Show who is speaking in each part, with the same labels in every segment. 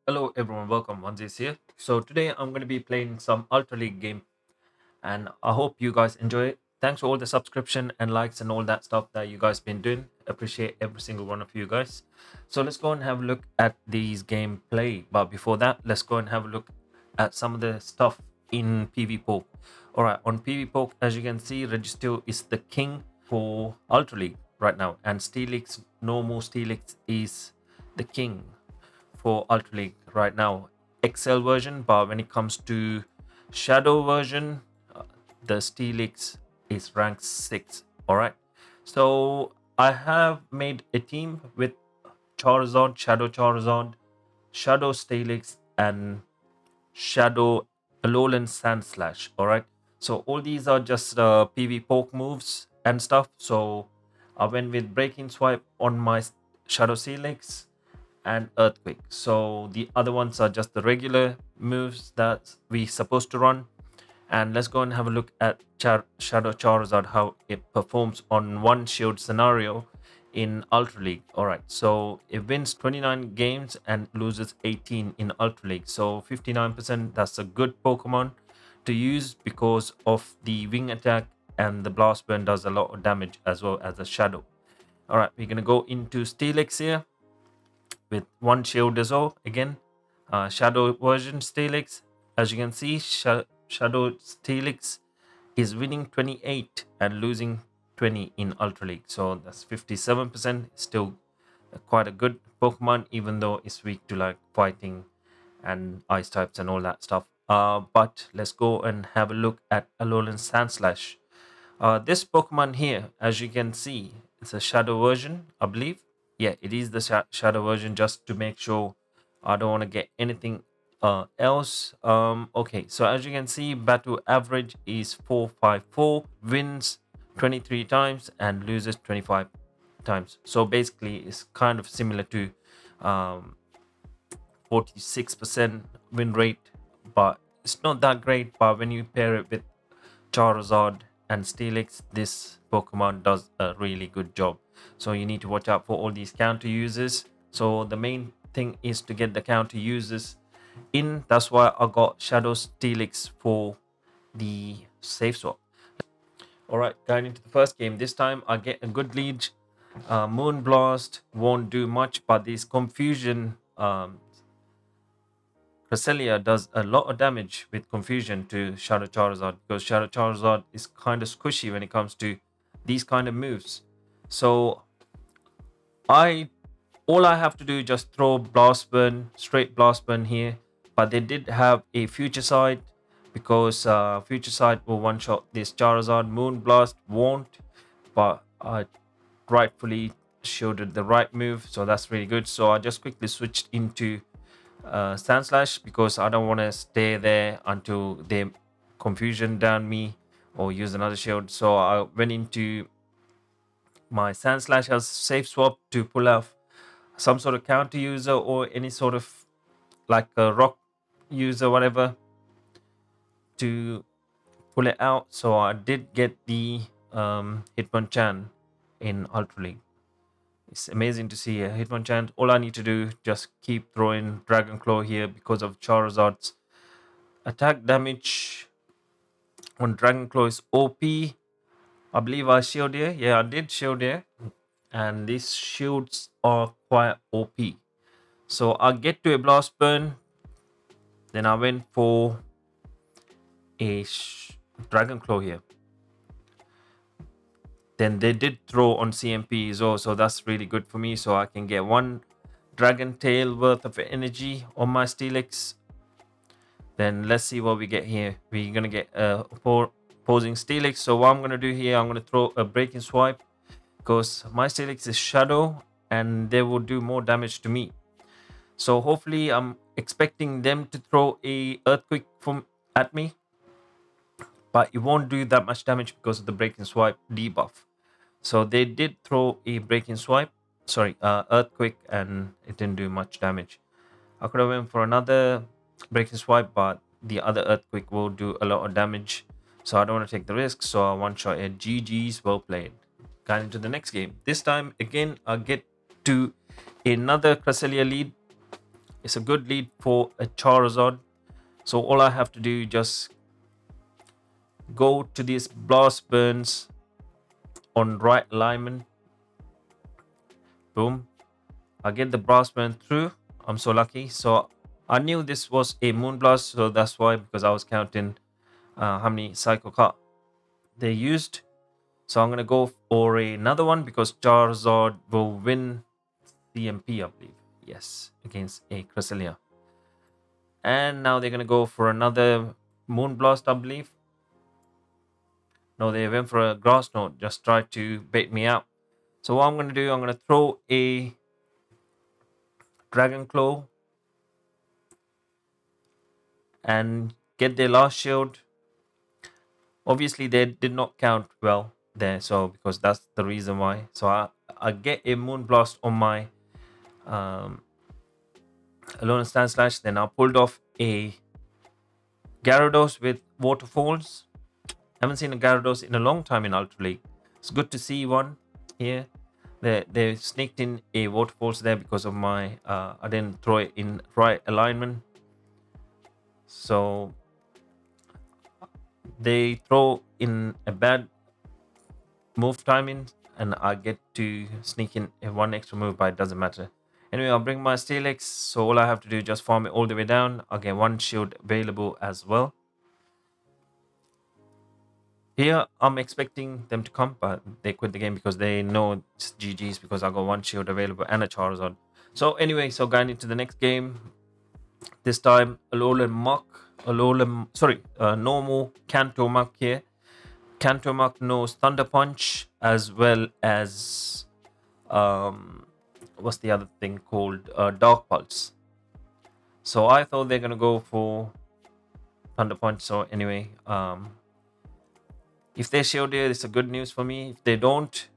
Speaker 1: Hello everyone, welcome. OneZeeYT here. So today I'm going to be playing some Ultra League game, and I hope you guys enjoy it. Thanks for all the subscription and likes and all that stuff that you guys been doing. Appreciate every single one of you guys. So let's go and have a look at these gameplay. But before that, let's go and have a look at some of the stuff in PvPoke. Alright, on PvPoke, as you can see, Registeel is the king for Ultra League right now, and Steelix, normal Steelix is the king for Ultra League right now, XL version. But when it comes to Shadow version, the Steelix is ranked 6. All right. So I have made a team with Charizard, Shadow Charizard, Shadow Steelix, and Shadow Alolan Sandslash. All right. So all these are just PV poke moves and stuff. So I went with Breaking Swipe on my Shadow Steelix and Earthquake. So the other ones are just the regular moves that we supposed to run. And let's go and have a look at Shadow Charizard, how it performs on one shield scenario in Ultra League. All right, so it wins 29 games and loses 18 in Ultra League. So 59%, that's a good Pokemon to use because of the wing attack, and the blast burn does a lot of damage as well as a shadow. All right, we're going to go into Steelix here with one shield as well. Again, Shadow version Steelix. As you can see, Shadow Steelix is winning 28 and losing 20 in Ultra League. So that's 57%. Still quite a good Pokemon, even though it's weak to like fighting and ice types and all that stuff. But let's go and have a look at Alolan Sandslash. This Pokemon here, as you can see, it's a Shadow version, I believe. Yeah, it is the Shadow version, just to make sure I don't want to get anything else. Okay, so as you can see, battle average is 454, wins 23 times and loses 25 times. So basically, it's kind of similar to 46% win rate, but it's not that great. But when you pair it with Charizard and Steelix, this Pokemon does a really good job. So you need to watch out for all these counter users. So the main thing is to get the counter users in. That's why I got Shadow Steelix for the safe swap. All right, going into the first game. This time I get a good lead. Moonblast won't do much, but this Confusion Cresselia does a lot of damage with Confusion to Shadow Charizard, because Shadow Charizard is kind of squishy when it comes to these kind of moves. So I all I have to do is just throw Blast Burn, straight Blast Burn here. But they did have a Future Sight, because Future Sight will one-shot this Charizard. Moonblast won't, but I rightfully shielded the right move, so that's really good. So I just quickly switched into Sandslash, because I don't want to stay there until they Confusion down me or use another shield. So I went into my Sandslash as safe swap to pull off some sort of counter user or any sort of like a rock user, whatever, to pull it out. So I did get the Hitmonchan in Ultra League. It's amazing to see a Hitmonchan. All I need to do, just keep throwing Dragon Claw here, because of Charizard's attack damage on Dragon Claw is OP. I believe I shield here. Yeah, I did shield here. And these shields are quite OP. So I get to a Blast Burn. Then I went for a Dragon Claw here. Then they did throw on CMP as well, so that's really good for me. So I can get one Dragon Tail worth of energy on my Steelix. Then let's see what we get here. We're gonna get a opposing Steelix. So what I'm gonna do here, I'm gonna throw a Breaking Swipe, because my Steelix is Shadow and they will do more damage to me. So hopefully I'm expecting them to throw a Earthquake at me, but it won't do that much damage because of the Breaking Swipe debuff. So they did throw a Breaking Swipe, sorry, Earthquake, and it didn't do much damage. I could have went for another Breaking Swipe, but the other Earthquake will do a lot of damage. So I don't want to take the risk. So I one-shot it. GG's, well played. Got into the next game. This time, again, I get to another Cresselia lead. It's a good lead for a Charizard. So all I have to do just go to these blast burns on right alignment. Boom. I get the blast burn through. I'm so lucky. So I knew this was a Moonblast, so that's why, because I was counting how many Psycho Cut they used. So I'm gonna go for another one because Charizard will win CMP, I believe. Yes, against a Cresselia. And now they're gonna go for another Moonblast, I believe. No, they went for a Grass Note. Just try to bait me out. So what I'm gonna do, I'm gonna throw a Dragon Claw and get their last shield. Obviously, they did not count well there, so because that's the reason why. So I get a Moonblast on my Alolan Sandslash. Then I pulled off a Gyarados with Waterfalls. Haven't seen a Gyarados in a long time in Ultra League. It's good to see one here. They sneaked in a Waterfalls there because of my I didn't throw it in right alignment. So they throw in a bad move timing and I get to sneak in one extra move, but it doesn't matter. Anyway, I'll bring my Steelix, so all I have to do is just farm it all the way down. I'll get one shield available as well. Here, I'm expecting them to come, but they quit the game because they know it's GG's because I got one shield available and a Charizard. So anyway, so going into the next game, this time normal Kanto Muck here. Kanto Muck knows Thunder Punch as well as what's the other thing called Dark Pulse. So I thought they're gonna go for Thunder Punch. So anyway, if they shield here, it's a good news for me. If they don't,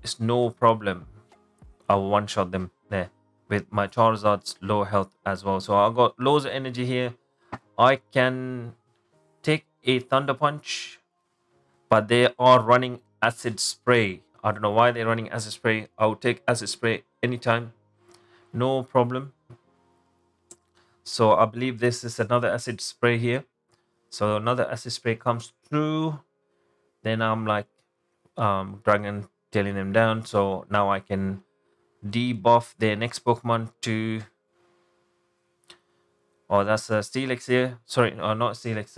Speaker 1: it's no problem. I'll one shot them there with my Charizard's low health as well. So I got loads of energy here. I can take a Thunder Punch, but they are running Acid Spray. I don't know why they're running Acid Spray. I'll take Acid Spray anytime, no problem. So I believe this is another Acid Spray here. So another Acid Spray comes through. Then I'm like Dragon tailing them down. So now I can debuff their next Pokemon to. Oh, that's a Steelix here. Sorry, not Steelix.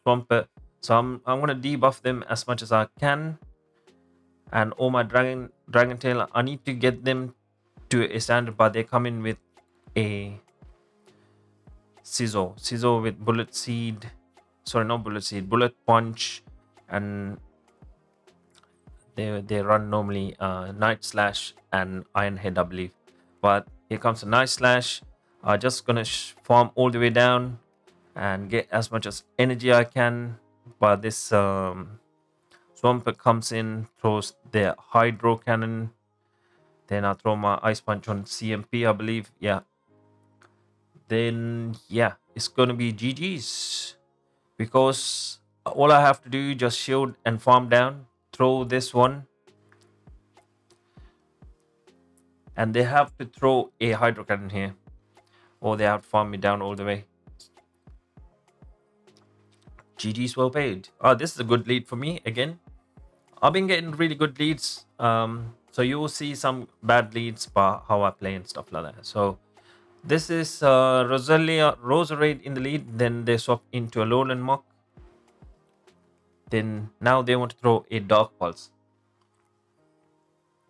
Speaker 1: Swampert. So I'm gonna debuff them as much as I can. And all my Dragon Tail, I need to get them to a standard, but they come in with a Scizor with Bullet Seed. Sorry, not Bullet Seed, Bullet Punch, and they run normally Night Slash and Iron Head, I believe. But here comes a Night Slash. I'm just gonna farm all the way down and get as much as energy I can. But this Swampert comes in, throws their Hydro Cannon. Then I throw my Ice Punch on CMP, I believe. Yeah. Then yeah, it's gonna be GG's because all I have to do is just shield and farm down, throw this one, and they have to throw a Hydro Cannon here, or they have to farm me down all the way. GG's well paid. This is a good lead for me again. I've been getting really good leads. So you will see some bad leads by how I play and stuff like that. So this is Roserade in the lead. Then they swap into Alolan Muck. Then now they want to throw a Dark Pulse.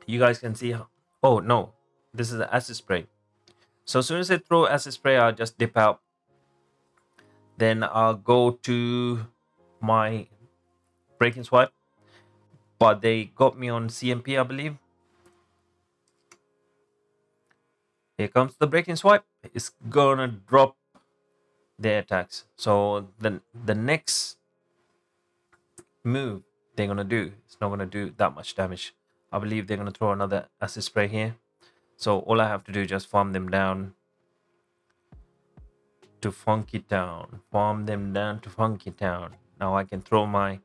Speaker 1: You guys can see how. Oh no, this is the Acid Spray. So as soon as they throw Acid Spray, I'll just dip out. Then I'll go to my Breaking Swipe. But they got me on CMP, I believe. Here comes the Breaking Swipe. It's gonna drop their attacks. So the next move they're gonna do, it's not gonna do that much damage. I believe they're gonna throw another Acid Spray here. So all I have to do is just farm them down to Funky Town. Farm them down to Funky Town. Now I can throw my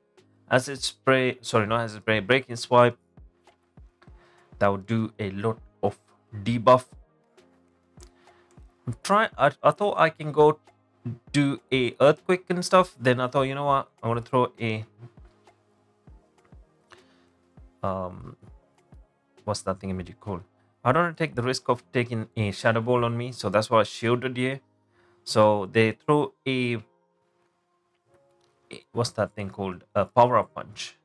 Speaker 1: Acid Spray. Sorry, not Acid Spray. Breaking Swipe. That would do a lot of debuff. I thought I can go do a earthquake and stuff. Then I thought, you know what? I want to throw a what's that thing immediate called? I don't want to take the risk of taking a shadow ball on me, so that's why I shielded here. So they throw what's that thing called? A power up punch.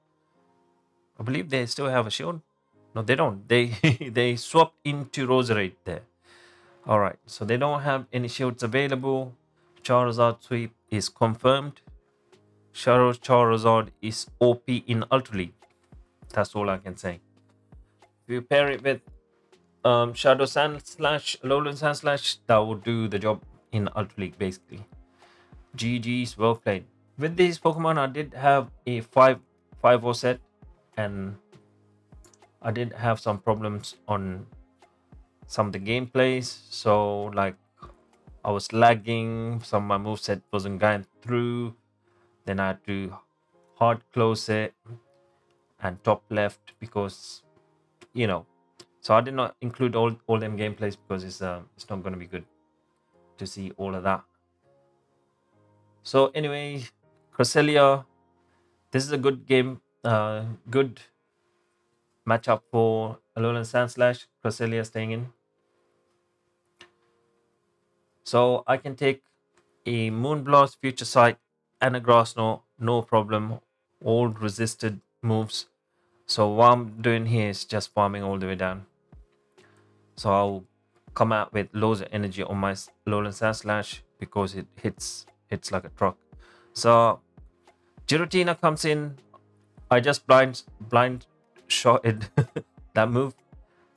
Speaker 1: I believe they still have a shield. No, they don't. They they swapped into Roserade there. All right, so they don't have any shields available. Charizard sweep is confirmed. Shadow Charizard is OP in Ultra League. That's all I can say. If you pair it with Shadow Sandslash, Alolan Sandslash, that will do the job in Ultra League basically. GG's, well played. With these Pokemon, I did have a 5-5 set, and I did have some problems on some of the gameplays. So, like, I was lagging, some of my moveset wasn't going through. Then I had to hard close it and top left because, you know. So I did not include all them gameplays because it's not going to be good to see all of that. So anyway, Cresselia, this is a good game, good matchup for Alolan Sandslash. Cresselia staying in. So I can take a Moonblast, Future Sight, and a Grass Knot, no problem. All resisted moves. So what I'm doing here is just farming all the way down. So I'll come out with loads of energy on my Alolan Sandslash because it hits like a truck. So Giratina comes in. I just blind shotted that move.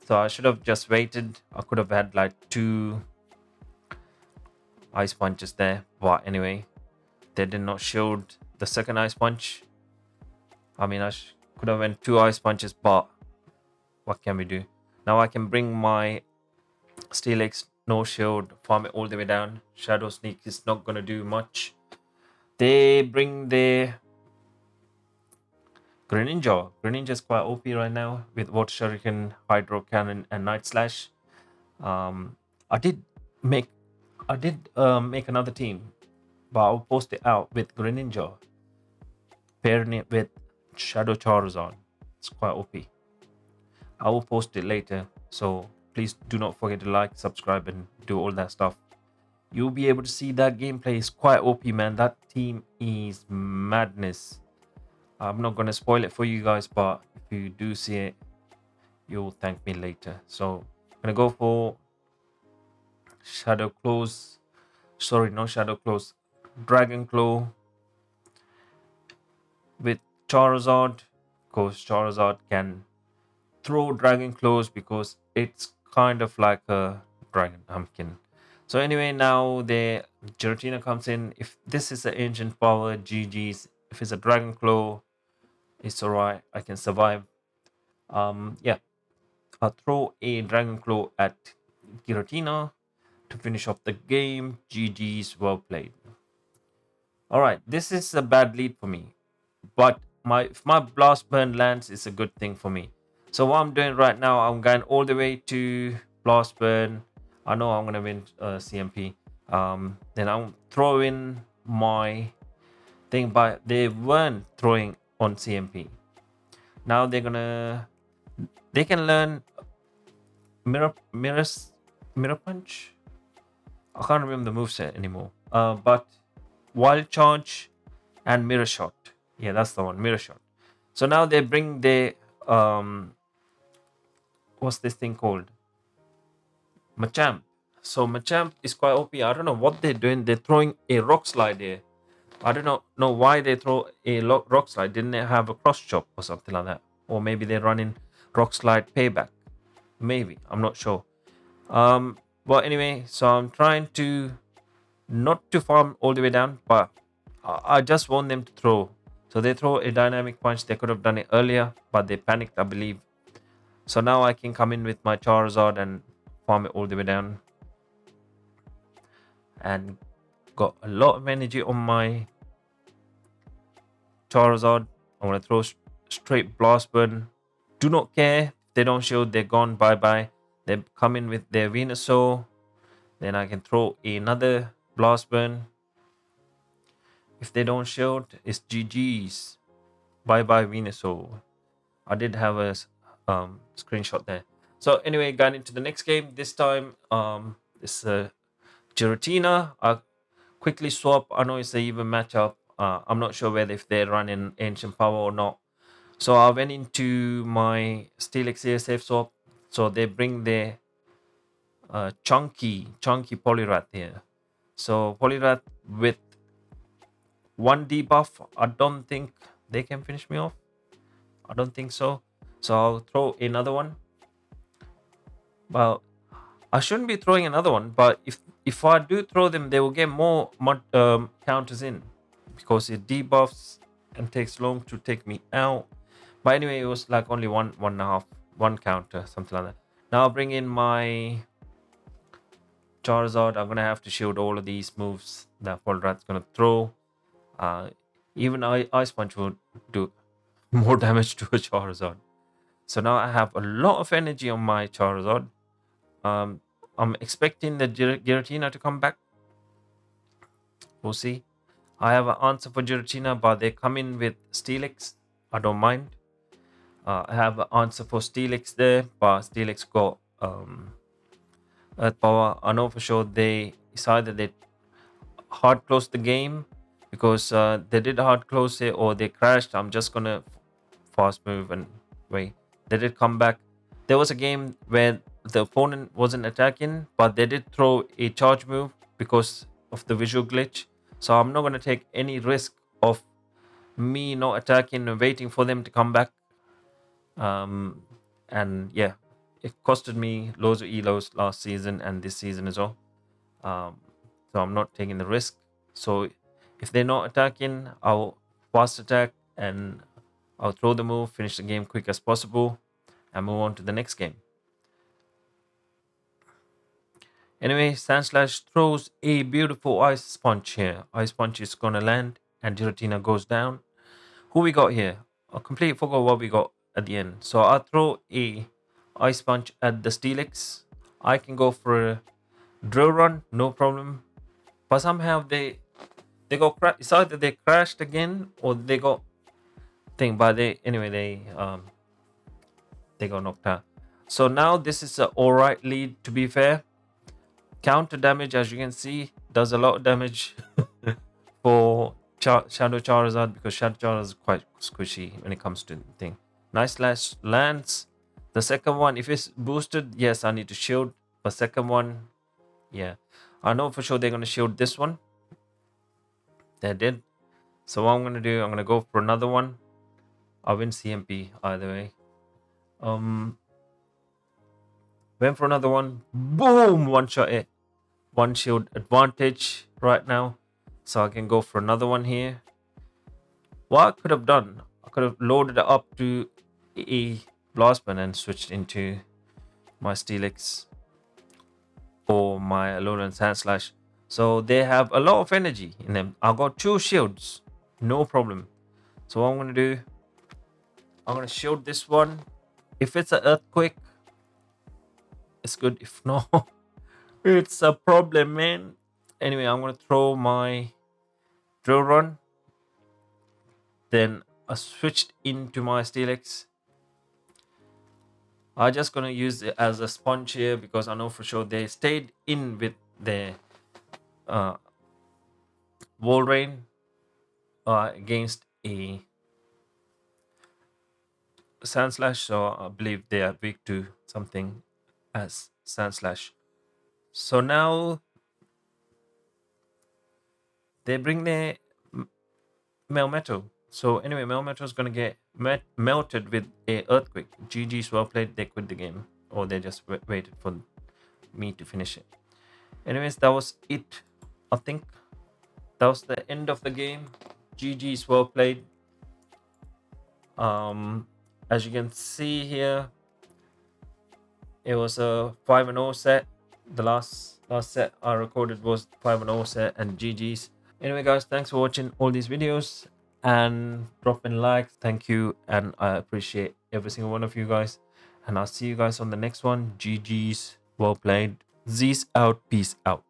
Speaker 1: So I should have just waited. I could have had like 2 ice punches there. But anyway, they did not shield the second ice punch. I mean, I could have went 2 ice punches, but what can we do? Now I can bring my Steelix, no shield, farm it all the way down. Shadow Sneak is not going to do much. They bring their Greninja. Greninja is quite OP right now with Water Shuriken, Hydro Cannon, and Night Slash. I did make another team, but I'll post it out with Greninja, pairing it with Shadow Charizard. It's quite OP. I will post it later, so please do not forget to like, subscribe, and do all that stuff. You'll be able to see that gameplay is quite OP, man. That team is madness. I'm not going to spoil it for you guys, but if you do see it, you'll thank me later. So I'm going to go for Shadow Claws. Sorry, no Shadow Claws. Dragon Claw with Charizard. Because Charizard can throw Dragon Claws because it's kind of like a Dragon Pumpkin. So anyway, now the Giratina comes in. If this is an ancient power, GG's. If it's a Dragon Claw, it's alright. I can survive. Yeah. I'll throw a Dragon Claw at Giratina to finish off the game. GG's, well played. Alright, this is a bad lead for me. But if my Blast Burn lands, it's a good thing for me. So what I'm doing right now, I'm going all the way to Blast Burn. I know I'm gonna win CMP. Then I'm throwing my thing, but they weren't throwing on CMP. Now they can learn mirror punch. I can't remember the moveset anymore. But Wild Charge and Mirror Shot. Yeah, that's the one, Mirror Shot. So now they bring the what's this thing called? Machamp. So Machamp is quite OP. I don't know what they're doing. They're throwing a Rock Slide here. I don't know why they throw a Rock Slide. Didn't they have a Cross Chop or something like that? Or maybe they're running Rock Slide Payback. Maybe, I'm not sure. Well, anyway, so I'm trying to not to farm all the way down, but I just want them to throw. So they throw a Dynamic Punch. They could have done it earlier, but they panicked, I believe. So now I can come in with my Charizard and farm it all the way down. And got a lot of energy on my Charizard. I want to throw straight Blast Burn. Do not care. If they don't shield, they're gone. Bye-bye. They come in with their Venusaur. Then I can throw another blast burn. If they don't shield, it's GG's. Bye bye Venusaur. I did have a screenshot there. So anyway, got into the next game. This time, it's Giratina. I quickly swap. I know it's an even matchup. I'm not sure whether if they're running Ancient Power or not. So I went into my Steelix here safe swap. So they bring their chunky Poliwrath here. So Poliwrath with one debuff. I don't think they can finish me off. I don't think so. So I'll throw another one. Well, I shouldn't be throwing another one, but if I do throw them, they will get more counters in because it debuffs and takes long to take me out. But anyway, it was like only one and a half, one counter, something like that. Now I'll bring in my Charizard. I'm gonna have to shield all of these moves that Polrat's gonna throw. Even Ice Punch will do more damage to a Charizard. So now I have a lot of energy on my Charizard. I'm expecting the Giratina to come back. We'll see. I have an answer for Giratina, but they come in with Steelix. I don't mind. I have an answer for Steelix there, but Steelix got Earth Power. I know for sure it's either they hard close the game because they did hard close it or they crashed. I'm just gonna fast move and wait. They did come back. There was a game where the opponent wasn't attacking, but they did throw a charge move because of the visual glitch. So I'm not gonna take any risk of me not attacking and waiting for them to come back. And yeah, it costed me loads of elos last season and this season as well. So I'm not taking the risk. So if they're not attacking, I'll fast attack and I'll throw the move, finish the game quick as possible, and move on to the next game. Anyway, Sandslash throws a beautiful Ice Punch here. Ice Punch is gonna land, and Giratina goes down. Who we got here? I completely forgot what we got at the end. So I'll throw a Ice Punch at the Steelix. I can go for a Drill Run, no problem. But somehow they got it's either they crashed again or they got thing. But they got knocked out. So now this is an alright lead. To be fair, counter damage, as you can see, does a lot of damage for Shadow Charizard because Shadow Charizard is quite squishy when it comes to thing. Nice slash lands. The second one, if it's boosted, yes, I need to shield. But second one, yeah, I know for sure they're gonna shield this one. They did. So what I'm gonna do, I'm gonna go for another one. I win CMP either way. Went for another one. Boom! One shot it. One shield advantage right now. So I can go for another one here. What I could have done, I could have loaded it up to a Blastman and switched into my Steelix or my Alolan Sandslash. So they have a lot of energy in them. I got 2 shields. No problem. So what I'm going to do, I'm going to shield this one. If it's an earthquake, it's good. If not, it's a problem, man. Anyway, I'm going to throw my Drill Run. Then I switched into my Steelix. I'm just going to use it as a sponge here because I know for sure they stayed in with their Wall Rain against a Sandslash. So I believe they are weak to something as Sandslash. So now they bring their Melmetal. So anyway, Melmetal is going to get melted with a Earthquake. GG's well played. They quit the game. Or they just waited for me to finish it. Anyways, that was it. I think that was the end of the game. GG's well played. As you can see here, it was a 5-0 set. The last set I recorded was 5-0 set and GG's. Anyway, guys, thanks for watching all these videos and dropping likes. Thank you, and I appreciate every single one of you guys. And I'll see you guys on the next one. GG's well played. Z's out. Peace out.